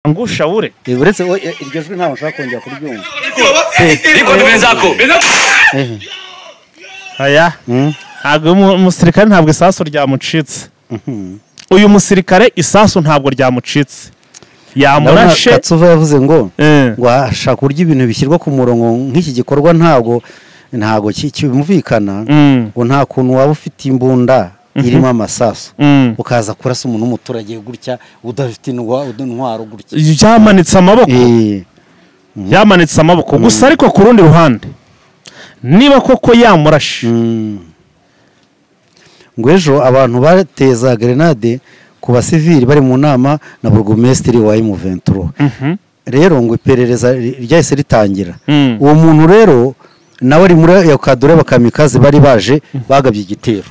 angusha ure uretse iryo jwi ntawe ushaka kongera kuryumva ariko nibenzako aya ntabwo umusirikare ntabwo isasu ryamucitse uyu musirikare isasu ntabwo ryamucitse yamurashe Katsuva yavuze ngo ashaka kurya ibintu bishyirwa ku murongo nk'iki gikorwa ntabwo kibumvikana ngo nta kuntu waba ufite imbunda irimo amasasu ukaza kurasa umuntu w'umuturage gutya udafite intwaro gutya yamanitse amaboko gusa ariko ku rundi ruhande niba koko yamurashe ngo ejo abantu bateza grenade ku basivili bari mu nama na burugumesitiri wa M23 rero ngo iperereza ryahise ritangira uwo muntu rero nawe ari muri yakadure bakamikazi bari baje bagabye igitero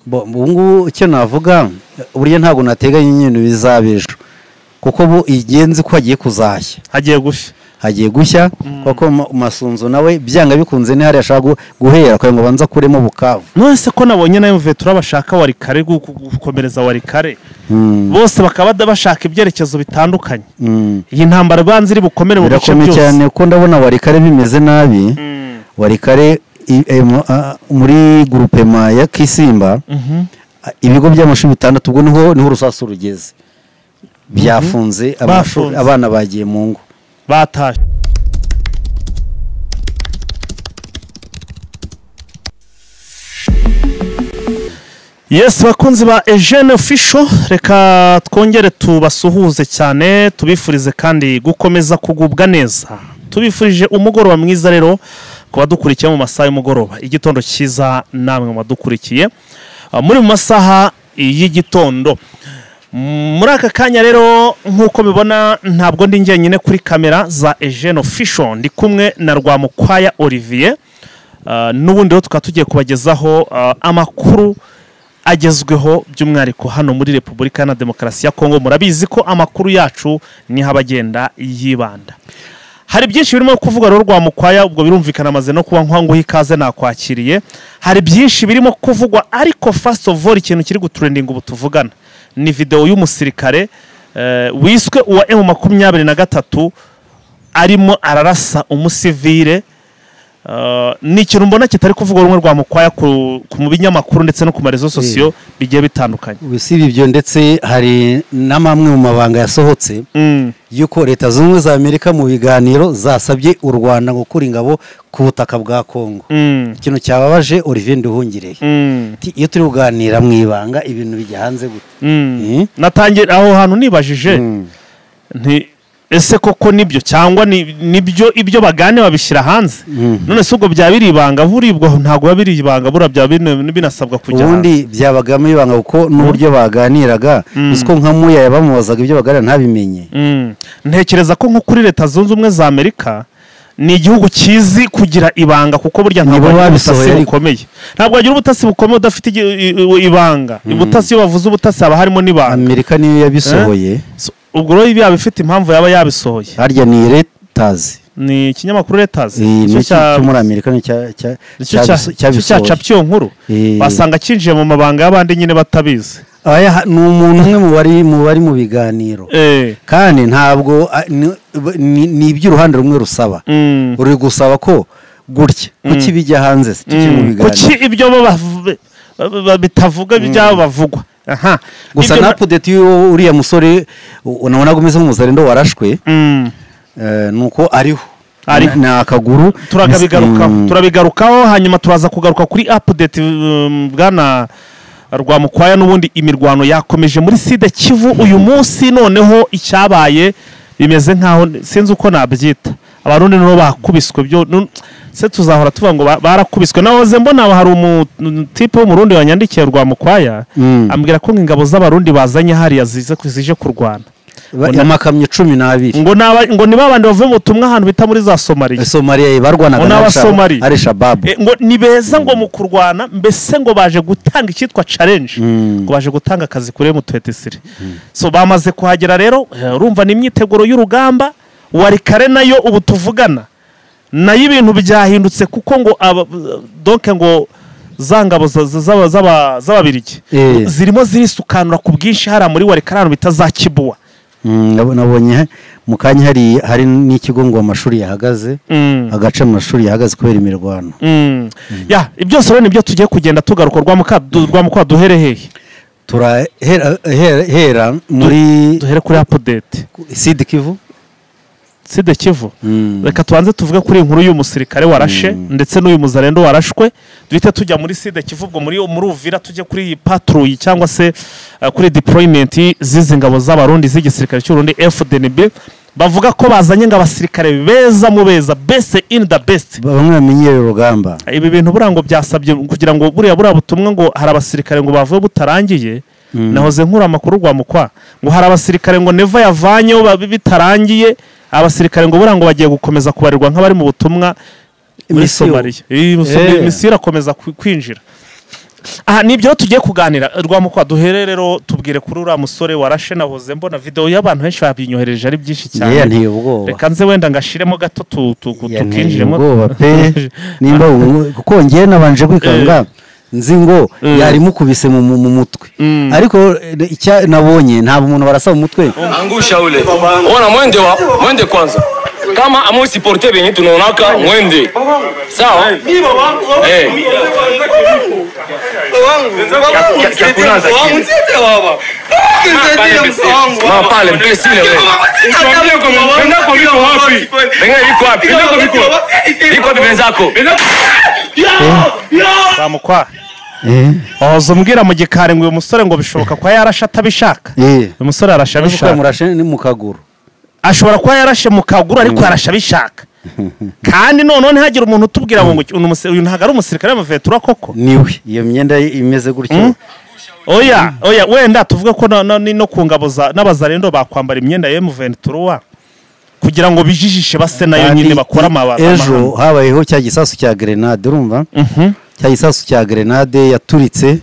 bungu icyo navuga burya ntabwo nateganya nyine bizabejo kuko bo igenzi ko hagiye kuzashya hagiye gushya kuko masunzo nawe byanga bikunze ni hari ashaka guhera kwa ngo banza kuremo Bukavu none ko nabonye na M23 bashaka wari kare gukomereza wari kare bose bakaba bashaka ibyerekezo bitandukanye iyi ntambara banze iri bukomere mu bice byose cyane ko ndabona wari kare bimeze nabi wari kare muri groupema ya Kisimba ibigo by'amashuri bitandatu ubwo niho rusasu rugeze byafunze amashuri abana bagiye mu ngo batashye yes bakunzi ba Eugene Official reka twongere tubasuhuze cyane tubifurize kandi gukomeza kugubwa neza tubifurije umugoroba mwiza rero kuba dukurikiye mu masaha y'umugoroba igitondo cyiza namwe mu badukurikiye muri mu masaha y'igitondo muri aka kanya rero nk'uko mibona ntabwo ndi njyenyine kuri kamera za Eugene Official ndi kumwe na Rwamukwaya Olivier n'ubundi rero tukaba tugiye kubagezaho amakuru agezweho by'umwihariko hano muri Repubulika ya Demokarasi ya Kongo murabizi ko amakuru yacu niho abagenda yibanda hari byinshi birimo kuvuga rero Rwamukwaya ubwo birumvikana amaze no kuba nkwanguha ikaze nakwakiriye hari byinshi birimo kuvugwa ariko first of all ikintu kiri gutrending ubu tuvugana ni video y'umusirikare wiswe uwa M23 arimo ararasa umusivile ni ikintu mbona kitari kuvuga rumwe Rwamukwaya ku mu binyamakuru ndetse no ku marezo sosiyo bigiye bitandukanye ubisibi ibyo ndetse hari namamwe mu mabanga yasohotse yuko leta zunze za Amerika mu biganiro zasabye u Rwanda gukura ingabo ku butaka bwa Kongo ikintu cyababaje Olivier Nduhungireye iyo turi kuganira mu ibanga ibintu bijya hanze gute natangira aho hantu nibajije nti ese koko nibyo cyangwa nibyo ibyo bagane babishyira hanze none se ubwo byabiri ibanga buribwo ntago babiri ibanga burabya binasabwa kujya ubundi byabagamo ibanga uko n'uburyo baganiraga usko nka muya yabamubazaga ibyo baganira ntabimenye ntekereza ko nko kuri leta zunze ubumwe za Amerika ni igihugu kizi kugira ibanga kuko burya ntabwo babitasi bukomeye ntabwo agira ubutasi bukomeye udafite ibanga ubutasi bavuze ubutasi aba harimo n'ibanga Amerika niyo yabisohoye ubwo rero ibi abifite impamvu yaba yabisohoye harya ni Reuters ni ikinyamakuru Reuters cyo muri Amerika cyaca byo nkuru basanga kinjiye mu mabanga y'abandi nyine batabizi ni umuntu umwe mu bari mu biganiro kandi ntabwo ni iby'uruhande rumwe rusaba uri gusaba ko gutya kuki bijya hanze kiri mu biganiro kuki ibyo bitavuga byabo bavugwa gusa na update uriya musore unabona gumeze nk'umuzarendo warashwe nuko ariho na akaguru turabigarukaho hanyuma turaza kugaruka kuri update bwana Rwamukwaya n'ubundi imirwano yakomeje muri Side Kivu uyu munsi noneho icyabaye bimeze nkaho sinzi uko nabyita abarundi no bakubiswe byo se tuzahora tuvuga ngo barakubiswe nahoze mbona hari umutipe wo mu Rundi wanyandikiye Rwamukwaya ambwira ko ingabo z'abarundi bazanye hariya zije kurwana amakamyo 12 ngo ni babandi bavuye mu tumwa ahantu bita muri za Somalia barwanaga ari Shabab ngo nibeza ngo mu kurwana mbese ngo baje gutanga icyitwa challenge ngo baje gutanga akazi kuri M23 so bamaze kuhagera rero urumva ni imyiteguro y'urugamba wari kare nayo ubu tuvugana nayo ibintu byahindutse kuko ngo donc ngo zangabo z'ababirigi zirimo zirisukanura ku bwinshi hari muri wari karano bitazakibuwa nabonye mu kanya hari n'ikigo ngo amashuri yahagaze agace amashuri yahagaze kubera imirwano ya byose rero nibyo tugiye kugenda tugaruka rwa duhere hehe turahera muri duhere kuri update Sud Kivu Sud Kivu reka tubanze tuvuge kuri inkuru y'umusirikare warashe ndetse n'uyu muzarendo warashwe duhite tujya muri Sud Kivu ubwo muri Uvira tujye kuri patrouille cyangwa se kuri deployment z'izi ngabo z'abarundi z'igisirikare cy'Urundi FDNB bavuga ko bazanye ngo abasirikare beza mu beza best in the best bamwe bamenyere urugamba ibi bintu burango byasabye kugira ngo buriya butumwa ngo hari abasirikare ngo bavuye butarangiye nahoze nkura amakuru rwa mukwa ngo hari abasirikare ngo neva yavanyeho bitarangiye abasirikare ngo burango bagiye gukomeza kubarirwa nk'abari mu butumwa muri Somalia misiyo irakomeza kwinjira aha nibyo tugiye kuganira rwa mukwa duhere rero tubwire kuri uriya musore warashe nahoze mbona video y'abantu benshi babinyohereje ari byinshi cyane reka nze wenda ngashiremo gato tukinjiremo nimba kuko ngiye nabanje kwikanga nzi ngo yari mukubise mu mutwe ariko nabonye nta umuntu barasaba umutwe angusha ule ona mwende kwanza kama amo supporter benye tunaonaka mwende sawa pale mpesile wewe iko bibenzako bamukwa ozo umbwira mu gikari ngo uyu musore ngo bishoboka ko yarashe atabishaka uyu musore arashe abishaka murashe ni mu kaguru ashobora kuba yarashe mu kaguru ariko yarashe abishaka kandi none ntihagire umuntu utubwira ngo uyu ntago ari umusirikare w'amavetura koko niwe iyo myenda imeze gutyo oya wenda tuvuge ko no ku ngabo n'abazarendo bakwambara imyenda ya M23 kugira ngo bijijishe base nayo nyine bakora amabanga ejo habayeho cya gisasu cya grenade urumva cya gisasu cya grenade yaturitse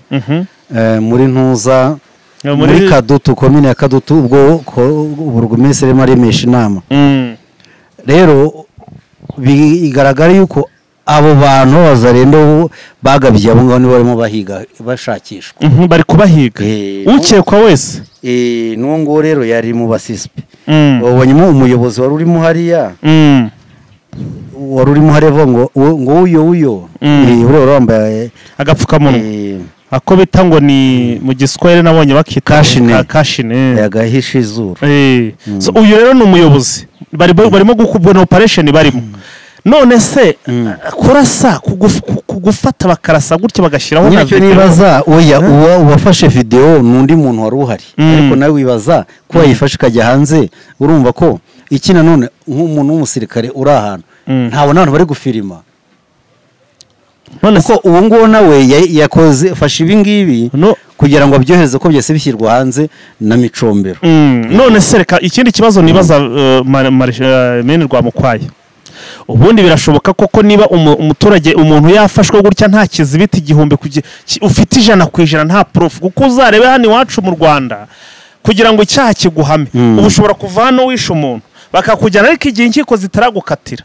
muri ntuza muri Kadutu komine ya Kadutu ubwo burugumestre maremesha inama rero bigaragara yuko abo bantu bazarendo bagabye abo ngabo ni barimo bahiga bashakishwa bari kubahiga ukekwa wese nuwo ngo rero yari mu basispe babonyemo umuyobozi wari urimo hariya ngo uyo urero wambaye agapfukamunwa ako bita ngo ni mu giswahili nabonye bakita kashine yagahisha izuru so uyu rero ni umuyobozi barimo gukubwa operation barimo none se kurasa kugufata bakarasa gutya bagashiraho na video nibaza oya ubafashe video nundi muntu wari uhari ariko nawe wibaza ko yifashe kajya hanze urumva ko iki nanone nk'umuntu w'umusirikare uri ahantu ntabona abantu bari gufirima none ko uwo ngo nawe yakoze fasha ibi ngibi kugira ngo abyohereze ko byose bishyirwa hanze na micombero none se reka ikindi kibazo nibaza mene rwa mukwaye ubundi birashoboka koko niba umuturage umuntu yafashwe gutya nta kizibiti igihumbi ufite 100% nta proof kuko uzarebe hano iwacu mu Rwanda kugira ngo icyaha kiguhame ubushobora kuva hano wishe umuntu bakakujyana ariko igihe inkiko zitaragukatira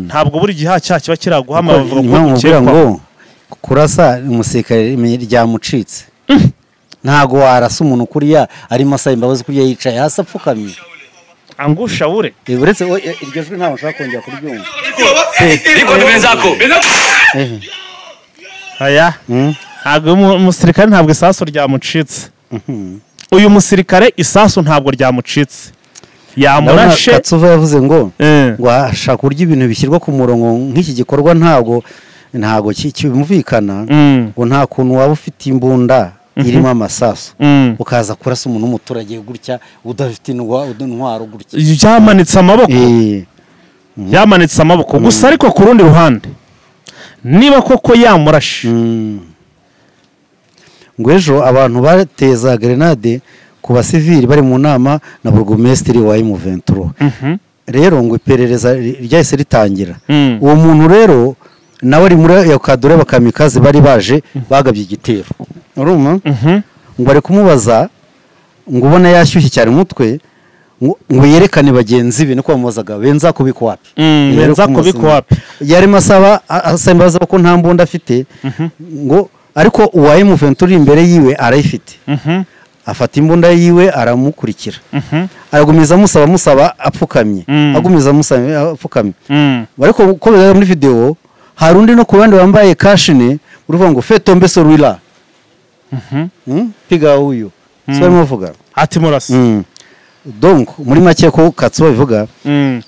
ntabwo buri gihe cyaha kiba kiraguhama bavuga ngo kurasa umusirikare ryamucitse ntago warasa umuntu kuriya arimo asaba imbabazi kuriya yicaye hasi apfukamye angusha ure uretse iryo jwi nta mushaka kongera kuryumva iko bibenzako aya ntabwo umusirikare ntabwo isasu ryamucitse uyu musirikare isasu ntabwo ryamucitse yamurashe Katsuva yavuze ngo ashaka kurya ibintu bishyirwa ku murongo nk'iki gikorwa ntago kibumvikana ngo nta kuntu waba ufite imbunda irimo amasasu ukaza kurasa umuntu w'umuturage gutya udafite intwaro gutya yamanitse amaboko gusa ariko ku rundi ruhande niba koko yamurashe ngo ejo abantu bateza grenade ku basivili bari mu nama na burugumestre wa M23 rero ngo iperereza ryahise ritangira uwo muntu rero nawe ari muri ya kadore bakamikazi bari baje bagabye igitero uruma ngo ari kumubaza ngo ubona yashyushye cyane umutwe ngo yerekane bagenzi be niko bamubazaga benza kubikwapi yari masaba asembaza ko nta mbunda afite ngo ariko uwa M23 imbere yiwe arayifite afata imbunda yiwe aramukurikira aragumiza amusaba apfukamye agumiza amusaba apfukamye ariko uko bigaragara muri video hari undi no ku bandi wambaye kashine uruvuga ngo fais tomber celui-là piga uyu so barimo bavuga ati murasi donc muri make ko Katsuba bivuga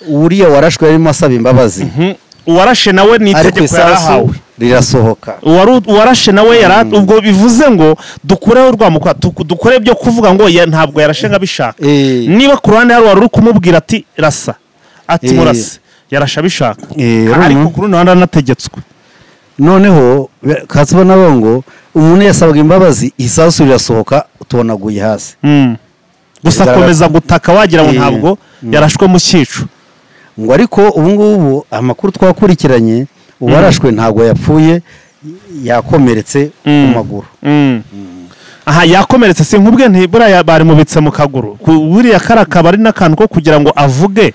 uriya warashwe yarimo asaba imbabazi uwarashe nawe ni itegeko yarahawe rirasohoka uwarashe nawe ubwo bivuze ngo dukureho urwamuka dukore ibyo kuvuga ngo ntabwo yarashe nkabishaka niba ku ruhande hari wari uri kumubwira ati rasa ati murasi yarasha bishaka ariko ku rundi ruhande anategetswe noneho Katsuba nabo ngo umuntu yasabaga imbabazi isasu rirasohoka tubonaguye hasi gusa akomeza gutaka wagira ngo ntabwo yarashwe mu cyico ngo ariko ubu ngubu amakuru twakurikiranye uwarashwe ntabwo yapfuye yakomeretse mu maguru aha yakomeretse si nkubwe ntibura bari mubitse mu kaguru buriya karakaba ari n'akantu ko kugira ngo avuge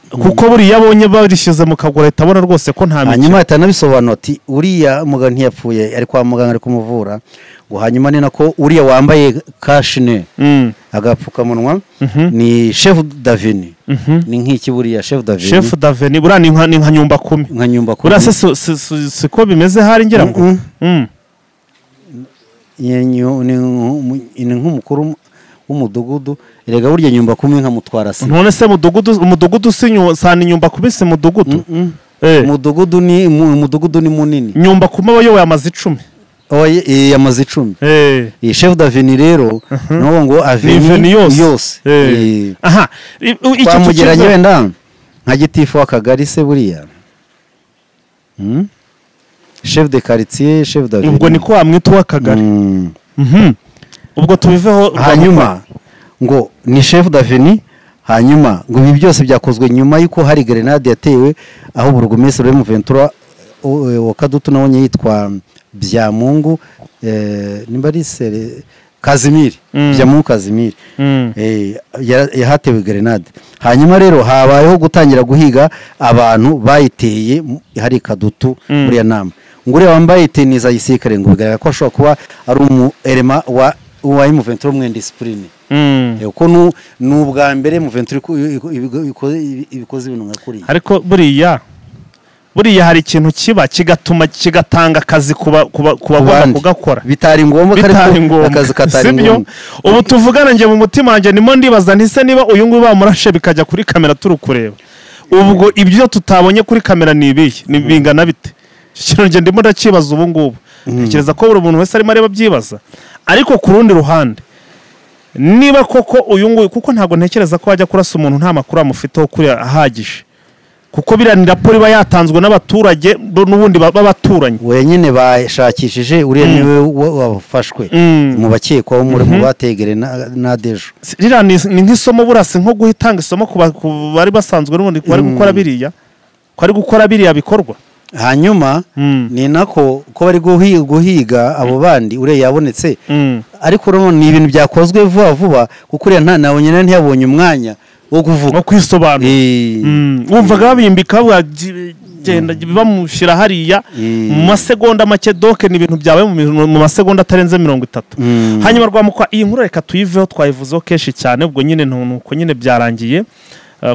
kuko buriya abonye barishyize mu kaguru ahita abona rwose ko nta hanyuma ahita anabisobanura ati uriya muganga ntiyapfuye ari kwa muganga ari kumuvura ngo hanyuma ni nako uriya wambaye kashine agapfukamunwa ni chef davini ni nk'iki buriya chef davini chef davini buriya ni nka nyumba kumi buriya se siko bimeze hari ngira ngo ni nk'umukuru w'umudugudu erega burya nyumba kumi nka mutwara se none se umudugudu sani nyumba kumi se mudugudu umudugudu ni munini nyumba kumi aba yowe amaze 10 yamaze 10 chef davini rero no ngo aveni yose aha twamugeranye wenda nka gitifu w'akagari se buriya chef de quartier chef davini ubwo niko wamwita w'akagari ubwo tubiveho hanyuma ngo ni chef davini hanyuma ngo ibi byose byakozwe nyuma yuko hari grenade yatewe aho burugumestre M23 wa Kadutu nabonye yitwa Byamungu nimba ari Kazimiri Byamungu Kazimiri yahatewe grenade hanyuma rero habayeho gutangira guhiga abantu bayiteye hari Kadutu muri ya nama ngure wambaye teniza yisikare ngo bigaragara ko ashobora kuba ari umu-elema wa M23 mwendiscipline uko n'ubwa mbere M23 ibikoze ibintu nkakuri ariko buriya hari ikintu kiba kigatanga akazi kuba kugakora bitari ngombwa akazi katari ngombwa ubu tuvugana nje mu mutima wanjye nimo ndibaza ntise niba uyu nguyu bamurashe bikajya kuri kamera turi kureba ubwo ibyo tutabonye kuri kamera ni ibihe ni bingana bite ikintu nje ndimo ndakibaza ubu ngubu ntekereza ko buri muntu wese arimo areba byibaza ariko ku rundi ruhande niba koko uyu nguyu kuko ntabwo ntekereza ko wajya kurasa umuntu nta makuru amufiteho kuri ahagije kuko biriya ni raporo iba yatanzwe n'abaturage n'ubundi b'abaturanyi we nyine bashakishije uriya niwe wafashwe mu bakekwaho mu bategere na dejo ririya ni nk'isomo burasi nko guhitanga isomo ku bari basanzwe n'ubundi bari gukora biriya bikorwa hanyuma ni nako ko bari guhiga abo bandi uriya yabonetse ariko ni ibintu byakozwe vuba kuko uriya ntawe nyine ntiyabonye umwanya wo kuvuga no kwisobanura wumvaga babimbika bagenda bamushyira hariya mu masegonda make doke ni ibintu byabaye mu masegonda atarenze 30 hanyuma rwamukwa iyi nkuru reka tuyiveho twayivuzeho kenshi cyane ubwo nyine nuko nyine byarangiye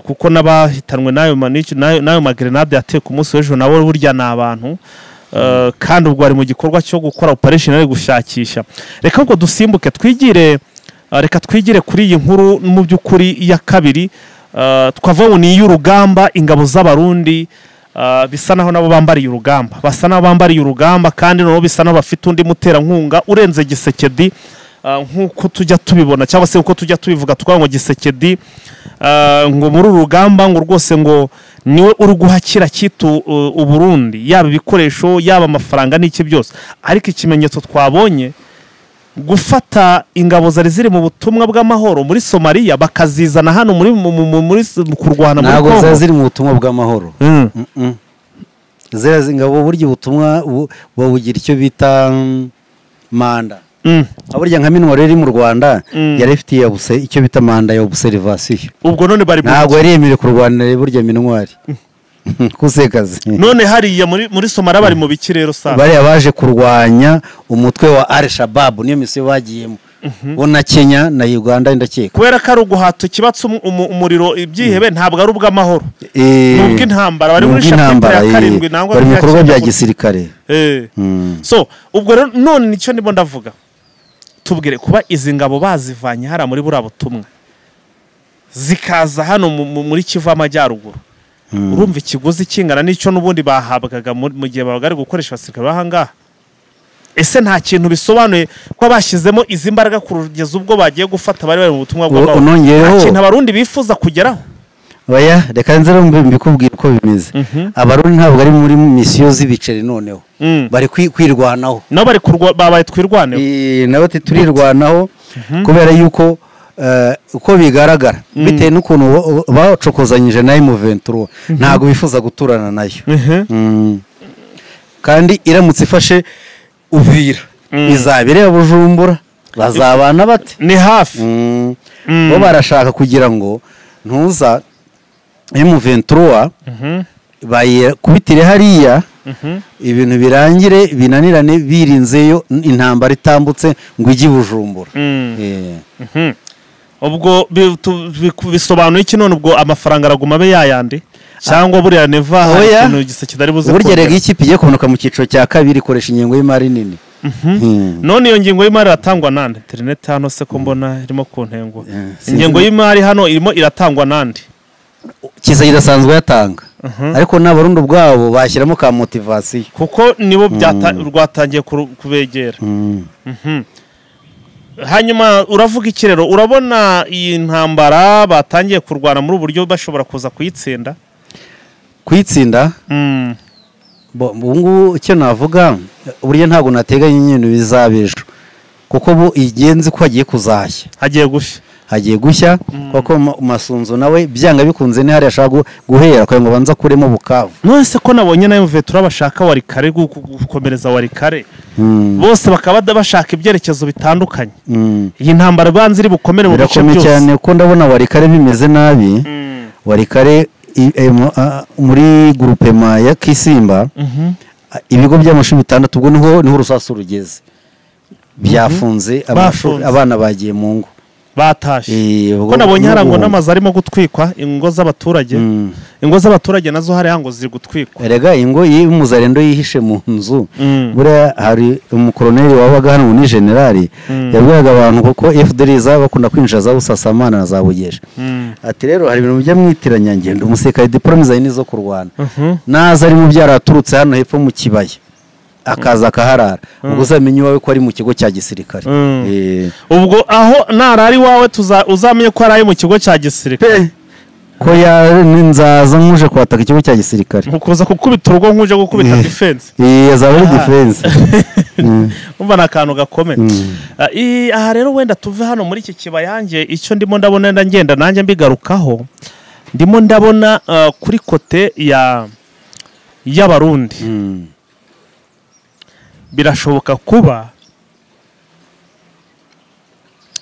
kuko n'abahitanwe n'ayo magrenade yateye ku munsi w'ejo nabo burya ni abantu kandi ubwo bari mu gikorwa cyo gukora operation ari gushakisha reka ubwo dusimbuke twigire kuri iyi nkuru mu by'ukuri ya kabiri twavuga ni y'urugamba ingabo z'abarundi bisa naho nabo bambariye urugamba kandi nabo bisa naho bafite undi muterankunga urenze Gisekedi nk'uko tujya tubibona cyangwa se uko tujya tubivuga ngo Gisekedi ngo muri urugamba ngo rwose ngo niwe uri guhakira kitu Uburundi yaba ibikoresho yaba amafaranga n'iki byose ariko ikimenyetso twabonye gufata ingabo ziri mu butumwa bw'amahoro muri Somalia bakazizana hano muri kurwana muri Kongo ntabwo ziri mu butumwa bw'amahoro zira ingabo burya ubutumwa babugira icyo bita manda aburya nka minwa rero mu Rwanda yari ifitiye icyo bita manda ya observation ubwo none bari ntabwo yari yemerewe kurwanira burya minwari kusekazi none hariya muri Somalia bari mu biki rero sasa bari baje kurwanya umutwe wa Al-Shabaab niyo misiyo bagiyemo bo na Kenya na Uganda ndakeka kubera ko ari uguhata ikibatsi umuriro ibyihebe ntabwo ari ubw'amahoro nubwo intambara bari muri chapter ya 7 nangwa bari mu bikorwa bya gisirikare so ubwo rero none nicyo ndimo ndavuga tubwire kuba izi ngabo bazivanye hara muri buriya butumwa zikaza hano muri Kivu Amajyaruguru urumva ikiguzi kingana n'icyo n'ubundi bahabwaga mu gihe babaga ari gukoresha abasirikare bahangaha ese nta kintu bisobanuye ko bashyizemo izi mbaraga kurugeza ubwo bagiye gufata bari mu butumwa bw'amahoro nta kintu abarundi bifuza kugeraho oya reka nzero mbikubwira uko bimeze abarundi ntabwo ari muri misiyo z'ibiceri noneho bari kwirwanaho nabo bari babaye twirwaneho nabo turirwanaho kubera yuko uko bigaragara bitewe n'ukuntu bacokozanyije na M23 ntabwo bifuza guturana nayo kandi iramutse ifashe Uvira izabire Bujumbura bazabana bate ni hafi bo barashaka kugira ngo ntuza M23 baye kubitire hariya ibintu birangire binanirane birinzeyo intambara itambutse ngo ijye Bujumbura ubwo bisobanuye iki none ubwo amafaranga araguma be yayandi cyangwa buriya neva hari ikintu gisa kidari buze burya rega ikipe igiye kumanuka mu cyiciro cya kabiri ikoresha ingengo y'imari nini none iyo ngingo y'imari iratangwa nande internet hano se ko mbona irimo ku ntengo ingengo y'imari hano irimo iratangwa nande kiza idasanzwe yatanga ariko n'abarundi ubwabo bashyiramo ka motivation kuko nibo rwatangiye kubegera hanyuma uravuga ikirero urabona iyi ntambara batangiye kurwana muri uburyo bashobora kuza kuyitsinda bungu icyo navuga uburyo ntabwo nateganya nyine bizabejo kuko bo igenzi ko hagiye kuzashya hagiye gushya kuko Masunzu nawe byanga bikunze ni hari ashaka guhera kwa ngo banza kuremo Bukavu none ko nabonye na M23 bashaka wari kare gukomereza wari kare bose bakaba bashaka ibyerekezo bitandukanye iyi ntambara banze iri bukomere mu bice byose cyane ko ndabona wari kare bimeze nabi wari kare muri groupema ya Kisimba ibigo by'amashuri bitandatu ubwo niho rusasu rugeze byafunze abana bagiye mu ngo batashe ko nabonye harango n'amazi arimo gutwikwa ingo z'abaturage nazo hari hango ziri gutwikwa erega ingo y'umuzarendo yihishe mu nzu buriya hari umukoloneli wabaga hano ni generali yabwiraga abantu kuko FDL bakunda kwinjira za Busasamana na za Bugesha ati rero hari ibintu bijya mwitiranya ngendo umusekare diplome za nizo kurwana naza ari mu byaraturutse hano hepfo mu kibaya akaza kaharara ubwo uzamenye wawe ko ari mu kigo cya gisirikare ubwo aho narari wawe uzamenye ko ari mu kigo cya gisirikare ko ya nzaza nkuje kwataka ikigo cya gisirikare ukuza gukubita urugo nkuje gukubita defense yazaba ari defense umva nakantu gakomeye aha rero wenda tuve hano muri iki kibayange icyo ndimo ndabona ngenda nanjye mbigarukaho ndimo ndabona kuri kote y'abarundi birashoboka kuba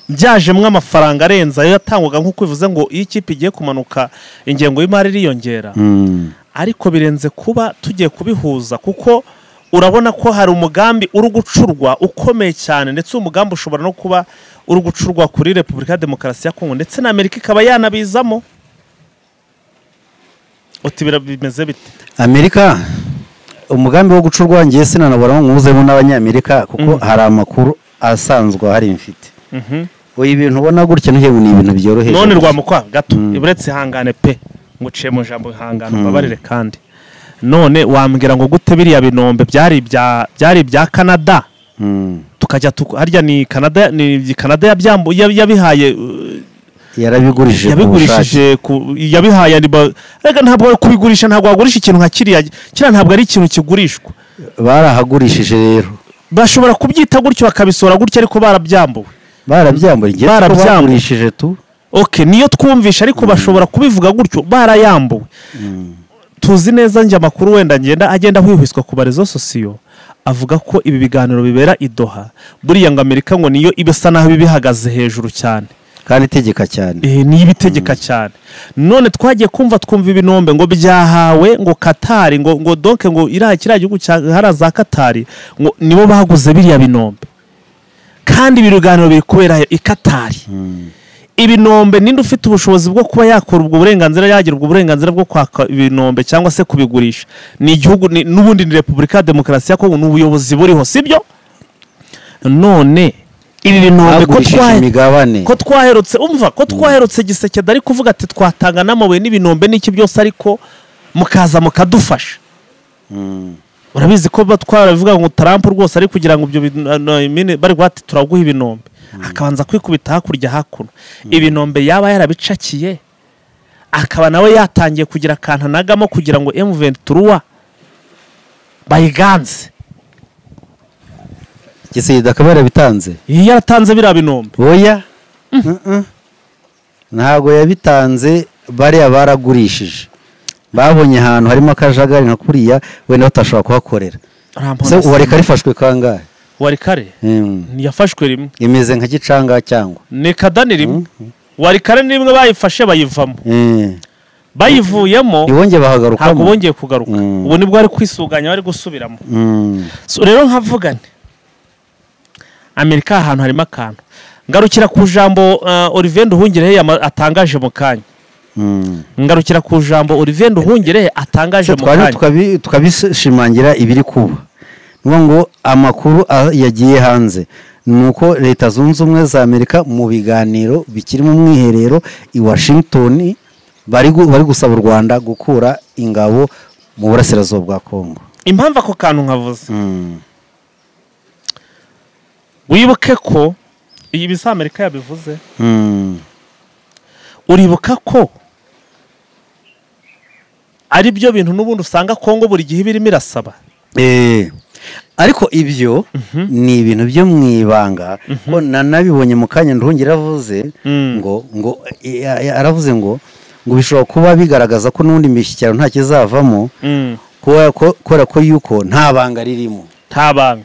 byajemwe amafaranga arenza ayo yatangwaga nk'uko bivuze ngo iyo ikipe igiye kumanuka ingengo y'imari iriyongera ariko birenze kuba tugiye kubihuza kuko urabona ko hari umugambi uri gucurwa ukomeye cyane ndetse umugambi ushobora no kuba uri gucurwa kuri Repubulika ya Demokarasi ya Kongo ndetse na Amerika ikaba yanabizamo bimeze bite Amerika umugambi wo gucurwa ngiye sinanabona nkuzemo n'abanyamerika kuko hari amakuru asanzwe hari mfite oyi ibintu ubona gutya no ni ibintu byoroheje none rwamukwa gato iburetse hangane pe nguciye mu jambo hangana babarire kandi none wambwira ngo gute biriya binombe byari ibya Canada tukajya harya ni Canada yabihaye yarabigurishije yabihaye rega ntabwo kubigurisha ntabwo wagurisha ikintu nka kiriya ntabwo ari ikintu kigurishwa barahagurishije rero bashobora kubyita gutyo bakabisora gutyo ariko barabyamburishije tu niyo twumvisha ariko bashobora kubivuga gutyo barayambuwe tuzi neza njye amakuru wenda agenda hwihwiswa ku barezo sosiyo avuga ko ibi biganiro bibera i Doha buriya ngo Amerika ngo niyo ibisa naho bihagaze hejuru cyane kandi itegeka cyane niyo ibitegeka cyane none twagiye twumva ibinombe ngo byahawe ngo Qatar ngo donc ngo kiriya gihugu hara za Qatar ngo nibo baguze biriya binombe kandi ibi biganiro biri kubera i Katari. Ibinombe ninde ufite ubushobozi bwo kuba yakora ubwo burenganzira, yagira ubwo burenganzira bwo kwaka ibinombe cyangwa se kubigurisha? Ni igihugu n'ubundi ni Repubulika ya Demokarasi ya Kongo, n'ubuyobozi buriho, sibyo? None ibi binombe ko twaherutse umva ko twaherutse Giseke dari kuvuga ati twatanga n'amabuye n'ibinombe n'iki byose, ariko mukaza mukadufasha. Urabizi ko batwaravuga ngo Trump rwose ari kugira ngo ibyo bari gwati turaguha ibinombe, akabanza kwikubita hakurya hakuno. Ibinombe yaba yarabicakiye, akaba nawe yatangiye kugira akantu nagamo kugira ngo M23 bayiganze. Gisida akabara bitanze, yaratanze bira binombe. Oya, ntago yabitanze, bari abaragurishije, babonye ahantu harimo akajagari nka kuriya wenda batashobora kuhakorera. Se Warikare ifashwe kangahe? Warikare yafashwe rimwe, imeze nka gicanga cyangwa ni kadani rimwe. Warikare nimwe bayifashe bayivamo, bayivuyemo ibonge bahagaruka, ntabwo bongeye kugaruka. Ubu nibwo ari kwisuganya, bari gusubiramo. So rero nkavugane Amerika ahantu harimo akantu. Ngarukira ku jambo Olivier Nduhungirehe atangaje mu kanya. Ngarukira ku jambo Olivier Nduhungirehe atangaje mu kanya. Tukabishimangira ibiri kuba. Ngo amakuru yagiye hanze nuko Leta Zunze Ubumwe za Amerika mu biganiro bikiri mu mwiherero i Washington bari gusaba u Rwanda gukura ingabo mu burasirazuba bwa Kongo. Impamvu ako kantu nkavuze, wibuke ko iyi bisa Amerika yabivuze, uribuka ko ari byo bintu n'ubundi usanga Kongo buri gihe birimo irasaba. Ariko ibyo ni ibintu byo mwibanga, ko nanabibonye mu kanya Nduhungira avuze ngo aravuze ngo bishobora kuba bigaragaza ko n'undi mishyikirano nta kizavamo, kubera ko yuko nta banga ririmo, nta banga.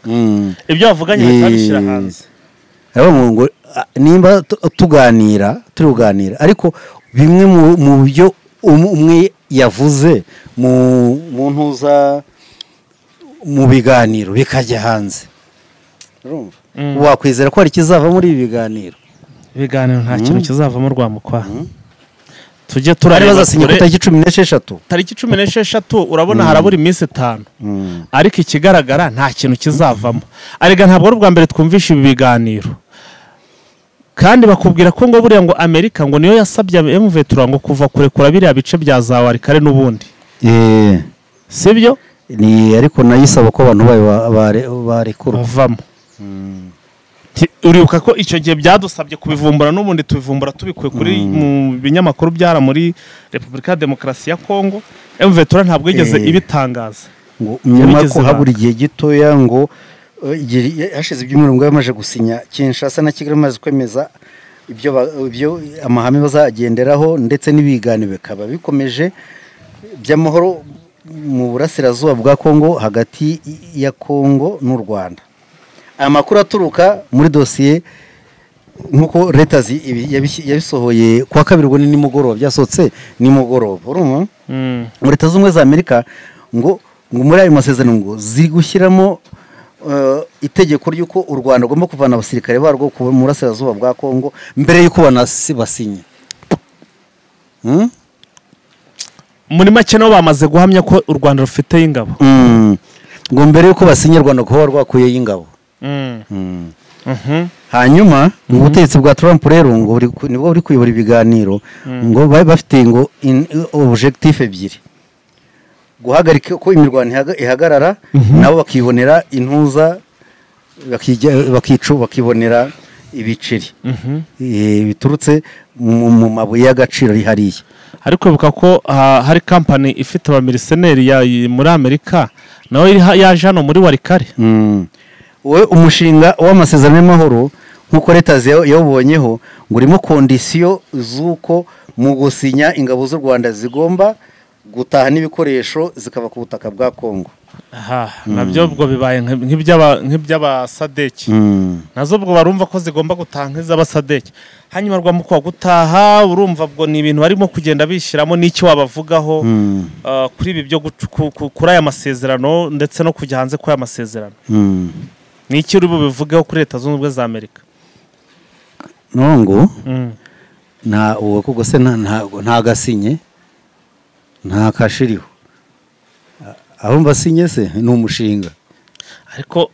Ibyo bavuganye bitabishyira hanze. Ngo nimba turi kuganira, ariko bimwe mu byo umwe yavuze mu ntuza mu biganiro bikajya hanze, urumva wakwizera ko hari kizava muri ibi biganiro? Ibiganiro nta kintu kizavamo Rwamukwa. Tujye turareba bazasinya ku tariki 16. Tariki 16 urabona harabura iminsi 5. Ariko ikigaragara nta kintu kizavamo. Arega ntabwo ari ubwa mbere twumvisha ibi biganiro. Kandi bakubwira ko ngo buriya ngo Amerika ngo niyo yasabye M23 ngo kuva kurekura biriya bice bya za Warikare n'ubundi. Sibyo? Ni ariko nayisaba ko abantu barekura bavamo. Uribuka ko icyo gihe byadusabye kubivumbura, n'ubundi tubivumbura tubikuye kuri mu binyamakuru byara muri Repubulika ya Demokarasi ya Kongo. M23 ntabwo yigeze ibitangaza ngo nyuma ko habura igihe gitoya ngo hashize ibyumweru ngo yamaje gusinya Kinshasa na Kigali maze kwemeza ibyo amahame bazagenderaho, ndetse n'ibiganiro bikaba bikomeje by'amahoro mu burasirazuba bwa Kongo, hagati ya Kongo n'u Rwanda. Amakuru aturuka muri dosiye nkuko Leta yabisohoye kwa kabiri ngo ni nimugoroba, byasohotse nimugoroba, urumva muri Leta Zunze Ubumwe za Amerika ngo muri ayo masezerano ngo zigushyiramo itegeko ry'uko u Rwanda rugomba kuvana abasirikare barwo mu burasirazuba bwa Kongo mbere y'uko basinye. Muri make no bamaze guhamya ko u Rwanda rufite ingabo, ngo mbere y'uko basinye Rwanda kuba rwakuye ingabo. Hanyuma ubutegetsi bwa Trump rero ngo nibwo buri kuyobora ibiganiro, ngo bafite ngo objectif ebyiri: guhagarika ko imirwano ihagarara, nabo bakibonera intuza, bakibonera ibiceri biturutse mu mabuye y'agaciro rihariye. Ariko bivuga ko hari company ifite abamiliseneri muri Amerika nawe yaje hano muri Warikare. We umushinga w'amasezerano y'amahoro nkuko Leta yawubonyeho ngo urimo kondisiyo z'uko mu gusinya ingabo z'u Rwanda zigomba gutaha n'ibikoresho zikava ku butaka bwa Kongo. Nabyo ubwo bibaye nk'iby'abasadeki, nazo ubwo barumva ko zigomba gutaha nk'iz'abasadeki. Hanyuma Rwamukwa gutaha, urumva ubwo ni ibintu barimo kugenda bishyiramo n'icyo wabavugaho kuri ibi byo kuri aya masezerano ndetse no kujya hanze kw'aya masezerano. Ni iki uri bubivugeho kuri Leta Zunze Ubumwe za Amerika? nongo nta uwo kuko se nta gasinye nta kashiriho aho mbasinye se ni umushinga ariko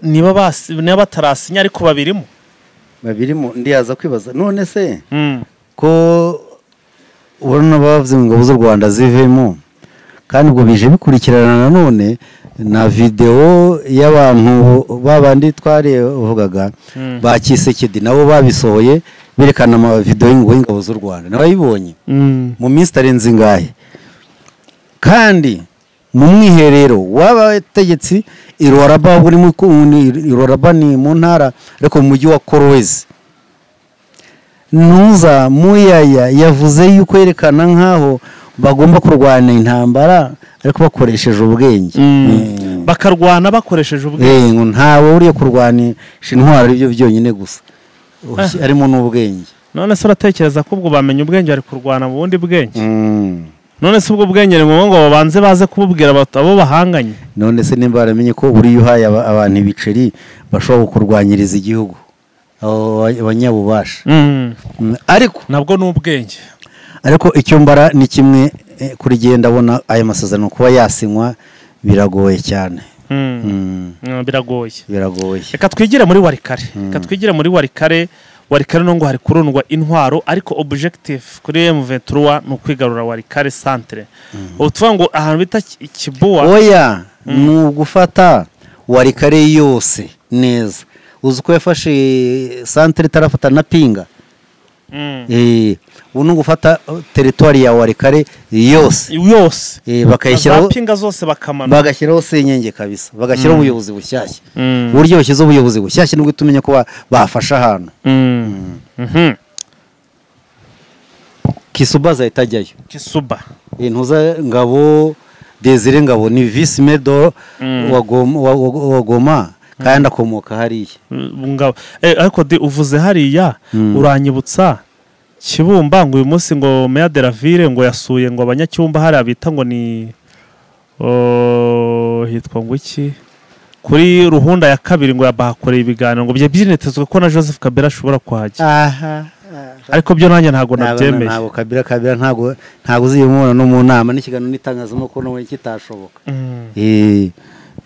niba batarasinya ariko babirimo ndiyaza kwibaza none se ko ubona bavuze ngo ingabo z'u Rwanda zivemo kandi ubwo bije bikurikirana nanone na video y'abantu babandi twarevugaga ba Kisekedi nabo babisohoye berekana ama video y'ingabo z'u Rwanda nabayibonye mu minsi tarenze ngahe kandi mu mwiherero w'abategetsi Iroraba buri mu Iroraba ni mu ntara ariko mu mujyi wa Kolwezi Nuza Muyaya yavuze yuko yerekana nkaho bagomba kurwana intambara ariko bakoresheje ubwenge bakarwana bakoresheje ubwenge ntawe uriye kurwanisha intwaro ibyo byonyine gusa arimo n'ubwenge none se uratekereza ko ubwo bamenye ubwenge ari kurwana mu bundi bwenge none se ubwo bwenge ni ngombwa ngo babanze baze kububwira abo bahanganye none se nimba baramenye ko uri uhaye abantu ibiceri bashobora kurwanyiriza igihugu abanyabubasha ariko nabwo n'ubwenge ariko icyo mbara ni kimwe kuri genda abona aya masezerano kuba yasinywa biragoye cyane biragoye reka twigire muri warikare warikare no ngo hari kurundwa intwaro ariko objective kuri M23 no kwigarura warikare centre utuvuga ngo ahantu bita Kibuwa oya ni ugufata warikare yose neza uzi ko yafashe centre tarafata na pinga ubu gufata territoire ya warikare yose bakayishyiraho pinga zose bakamana bagashyiraho senyenge kabisa bagashyiraho ubuyobozi bushyashya uburyo bashyize ubuyobozi bushyashya nubwo tumenye ko bafasha ahantu Kisuba zayitajyayo Kisuba intuza ngabo Desire Ngabo ni vice mayor wa Goma kandi akomoka hariya ariko uvuze hariya uranyibutsa Kibumba ngo uyu munsi ngo Mayor de la Ville ngo yasuye ngo abanyacyumba hari abita ngo ni hitwa ngo iki kuri ruhunda ya kabiri ngo yabahakoreye ibiganiro ngo byinetezwe ko na Joseph Kabila ashobora kuhajya ariko byo nanjye ntago nabyemeye ntago Kabila ntago uziyumubona no mu nama n'ikiganiro n'itangazamakuru no kitashoboka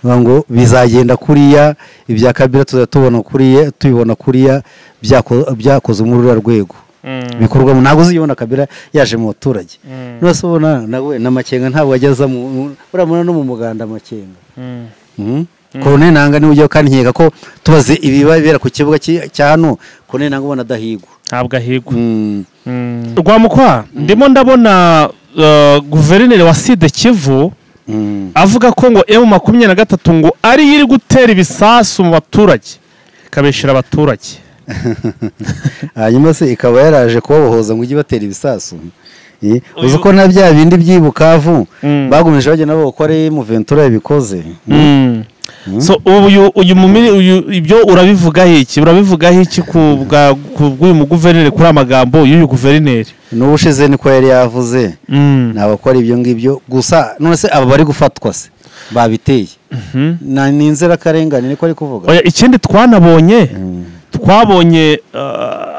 ngo bizagenda kuriya ibya Kabila tubibona kuriya byakoze muri uru rwego bikorwa ntago uziyibona Kabila yaje mu baturage nose ubona nawe n'amakenga ntabwo ageza uramuna no mu muganda amakenga Colonel Nanga ni ujye kandi nkeka ko tubaze ibibabera ku kibuga cya hano Colonel Nanga ubona dahigwa ntabwo ahigwa Rwamukwa ndimo ndabona guverineri wa Sud Kivu avuga ko ngo M23 ngo ari iri gutera ibisasu mu baturage ikabeshira abaturage hanyuma se ikaba yaraje kubabohoza ngo ujye batera ibisasu uzi ko na bya bindi by'ibukavu bagumeje bagenda bakore mu Ventura yabikoze so uyu ibyo urabivugaho iki ku bw'uyu muguverineri kuri amagambo y'uyu guverineri n'ubushize niko yari yavuze nabakora ibyo ngibyo gusa none se aba bari gufatwa se babiteye ni inzirakarengane niko ari kuvuga ikindi twabonye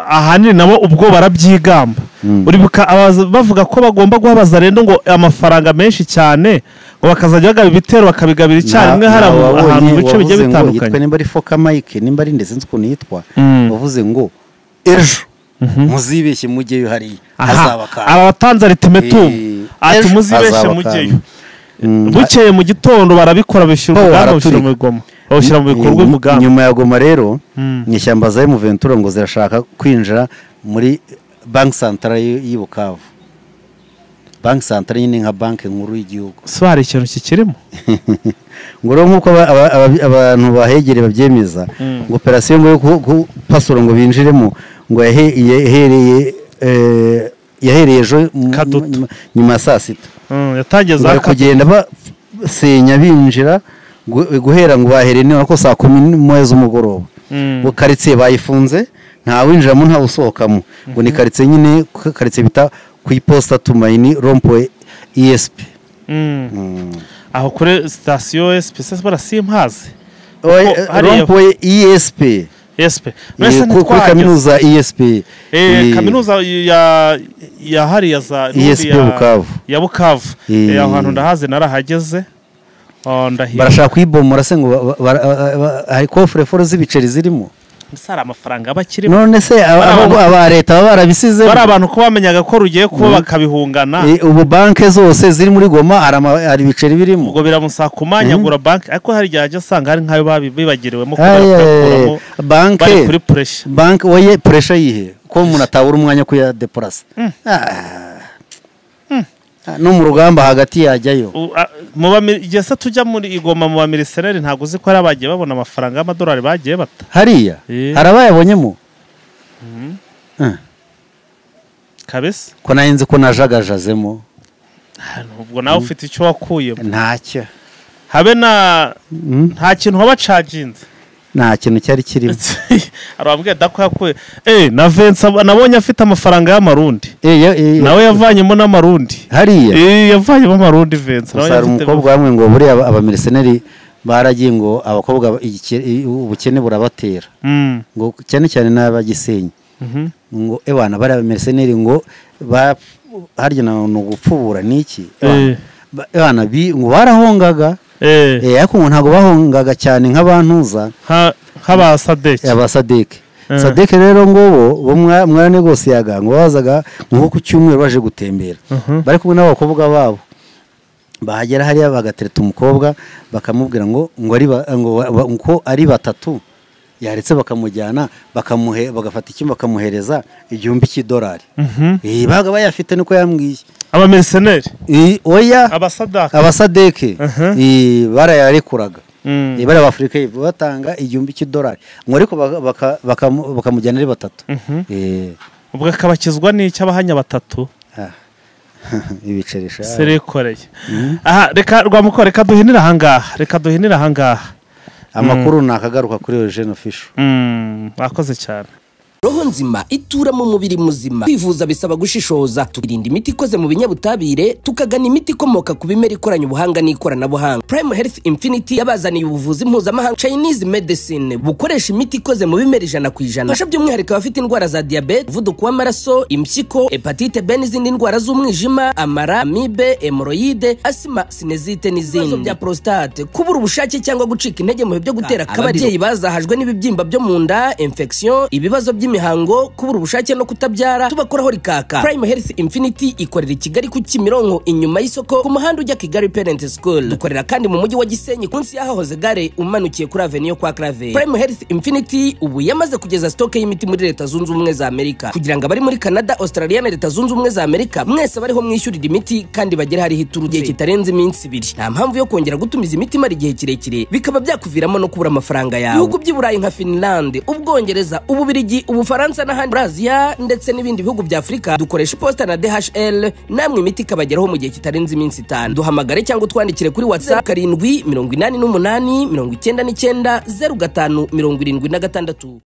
ahanini nabo ubwo barabyigamba uribuka bavuga ko bagomba guhabaza rendo ngo amafaranga menshi cyane ngo bakazajya bagaba ibitero bakabigabira icyarimwe hari ahantu mu bice bigiye bitandukanye nimba ari Foka Mike nimba ari ndetse nzi ukuntu yitwa bavuze ngo ejo muzibeshye mujyeyo hariya hazabakana abatanze ultimatum ati muzibeshye mujyeyo bukeye mu gitondo barabikora bishyura ubwabo bushyira mu Goma bawushyira mu bikorwa umugambi nyuma ya Goma rero nyishyamba za M23 ngo zirashaka kwinjira muri Bank Central y'Ibukavu Bank Central nyine nka banki nkuru y'igihugu so hari ikintu kikirimo ngo rero nkuko abantu bahegere babyemeza ngo operation ngo pasoro ngo binjiremo ngo yahereye ejo nyuma saa sita yatageza kugenda basenya binjira guhera ngo bahereye niba ko saa 10 z'umugoroba ngo karitsiye bayifunze nta winjiramo nta usohokamo ngo ni karitsiye nyine karitsiye bita ku iposta Tumaini Rompoe ESP aho kuri station ESP se barasimhaze Rompoe ESP ESP kuri kaminuza ESP kaminuza ya hariya za ESP Bukavu ya Bukavu aho hantu ndahaze narahageze barashaka kwibomora se ngo hari coffre fort z'ibiceri zirimo sara amafaranga abakirimo none se aba leta barabisize bari abantu ko bamenyaga ko rugiye kuba bakabihungana ubu banke zose ziri muri Goma hari ibiceri birimo ubwo biramusaka kumanyagura banke ariko hari gihe asanga hari nkayo babibagiriwemo kubakuramo banke kuri pressure banke oye pressure yihe ko umuntu atabura umwanya kuya deplace no mu rugamba hagati yajyayo igihe se tujya muri Igoma mu bamilisiyoneri ntabwo uzi ko hari abagiye babona amafaranga y'amadolari bagiye bata hariya harabayabonyemo kabisa ko nayenze ko najagajazemo ubwo nawe ufite icyo wakuyemo ntacyo habe nta kintu wabacaginze nta kintu cyari kirimo arababwiye dako yakuye na Vincent nabonye afite amafaranga y'amarundi nawe yavanyemo n'amarundi hariya yavanyemo amarundi Vincent nawe yafite umukobwa bamwe ngo buri abamilisiyoneri baragiye ngo abakobwa ubukene burabatera ngo cyane cyane n'abagisenyi ngo ebana bari abamilisiyoneri ngo harya no gupfubura niki ebana ngo barahongaga ariko ngo ntabwo bahongaga cyane nk'abantuza nk'abasadeke sadeke rero ngo mwana rwose yaga ngo bazaga nko ku cyumweru baje gutembera bari kumwe n'abakobwa babo bahagera hariya bagatereta umukobwa bakamubwira ngo ari batatu yaretse bakamujyana bagafata icyumba bakamuhereza $1,000 baga bayafite niko yambwiye abamilisiyoneri oya abasadeke barayarekuraga bari abafurika batanga $1,000 ngo ariko bakamujyana ari batatu ubwo akabakizwa n'icyo abahanya batatu ibiceresha serekoreye aha reka rwamukore reka duhinira ahangaha amakuru nakagaruka kuri Eugene Official bakoze cyane roho nzima itura mu mubiri muzima kwivuza bisaba gushishoza tukirinda imiti ikoze mu binyabutabire tukagana imiti ikomoka ku bimera ikoranye ubuhanga n'ikoranabuhanga Prime Health Infinity yabazaniye ubuvuzi mpuzamahanga Chinese medicine bukoresha imiti ikoze mu bimera 100%. Fasha by'umwihariko abafite indwara za diabete, umuvuduko w'amaraso, impyiko, hepatite B n'izindi ndwara z'umwijima, amara, amibe, hemorrhoide, asima, sinezite n'izindi bya prostate, kubura ubushake cyangwa gucika intege mu byo gutera kababyeyi bazahajwe n'ibibyimba byo mu nda, infection, ibibazo by'imihango, kubura ubushake no kutabyara tubakoraho rikaka. Prime Health Infinity ikorera i Kigali ku Kimironko inyuma y'isoko ku muhanda ujya Kigali Parent School. Dukorera kandi mu mujyi wa Gisenyi kunsi yahahoze gare umanukiye kuri Avenue kwa Clave. Prime Health Infinity ubu yamaze kugeza stock y'imiti muri Leta Zunze Ubumwe za Amerika kugira ngo abari muri Canada, Australia na Leta Zunze Ubumwe za Amerika mwese bariho mwishyurira imiti kandi bagere hari hituruje kitarenze iminsi 2. Nta mpamvu yo kongera gutumiza imiti mari gihe kirekire bikaba byakuviramo no kubura amafaranga yawe. Ibihugu by'Iburayi nka Finland, Ubwongereza, Ububiligi, Ubufaransa n'ahandi Asia ndetse n'ibindi bihugu bya Afrika dukoresha posta na DHL, namwe imiti kabageraho mu gihe kitarenze iminsi 5. Duhamagare cyangwa twandikire kuri WhatsApp 788 99 05 76.